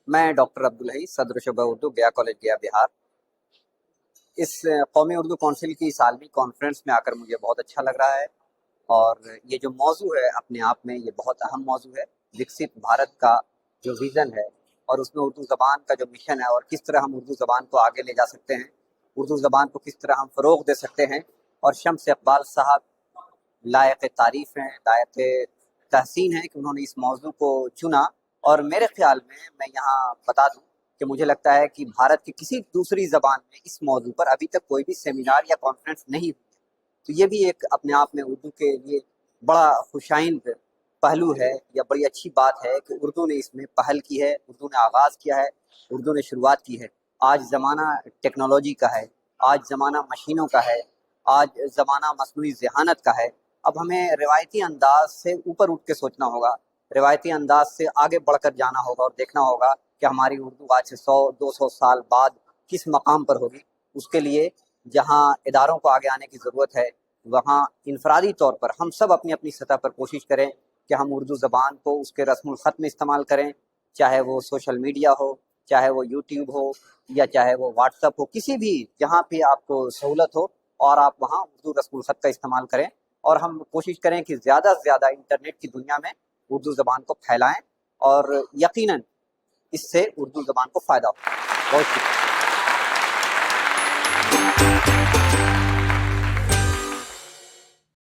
मैं डॉक्टर अब्दुल हई, सदर शुबा उर्दू, गया कॉलेज, गया, बिहार। इस कौमी उर्दू कौंसिल की सालवी कॉन्फ्रेंस में आकर मुझे बहुत अच्छा लग रहा है। और ये जो मौजू है अपने आप में ये बहुत अहम मौजू है। विकसित भारत का जो विज़न है और उसमें उर्दू ज़बान का जो मिशन है और किस तरह हम उर्दू ज़बान को आगे ले जा सकते हैं, उर्दू ज़बान को किस तरह हम फ़रोग़ दे सकते हैं। और शम्स इक़बाल साहब लायक तारीफ़ हैं, लायक तहसीन है कि उन्होंने इस मौजू को चुना। और मेरे ख़्याल में मैं यहाँ बता दूँ कि मुझे लगता है कि भारत की किसी दूसरी ज़बान में इस मौजू पर अभी तक कोई भी सेमिनार या कॉन्फ्रेंस नहीं हुई। तो ये भी एक अपने आप में उर्दू के लिए बड़ा खुशाइंद पहलू है या बड़ी अच्छी बात है कि उर्दू ने इसमें पहल की है, उर्दू ने आगाज़ किया है, उर्दू ने शुरुआत की है। आज ज़माना टेक्नोलॉजी का है, आज ज़माना मशीनों का है, आज ज़माना मस्नूई ज़हानत का है। अब हमें रिवायती अंदाज से ऊपर उठ के सोचना होगा, रिवायती अंदाज से आगे बढ़कर जाना होगा और देखना होगा कि हमारी उर्दू आज से 100-200 साल बाद किस मकाम पर होगी। उसके लिए जहाँ इदारों को आगे आने की ज़रूरत है, वहाँ इनफरादी तौर पर हम सब अपनी अपनी सतह पर कोशिश करें कि हम उर्दू ज़बान को उसके रस्मुल ख़त में इस्तेमाल करें, चाहे वो सोशल मीडिया हो, चाहे वो यूट्यूब हो या चाहे वो व्हाट्सअप हो, किसी भी जहाँ भी आपको सहूलत हो और आप वहाँ उर्दू रस्मुल ख़त का इस्तेमाल करें। और हम कोशिश करें कि ज़्यादा से ज़्यादा इंटरनेट की दुनिया में उर्दू ज़बान को फैलाएं और यकीनन इससे उर्दू ज़बान को फ़ायदा हो। बहुत शुक्रिया।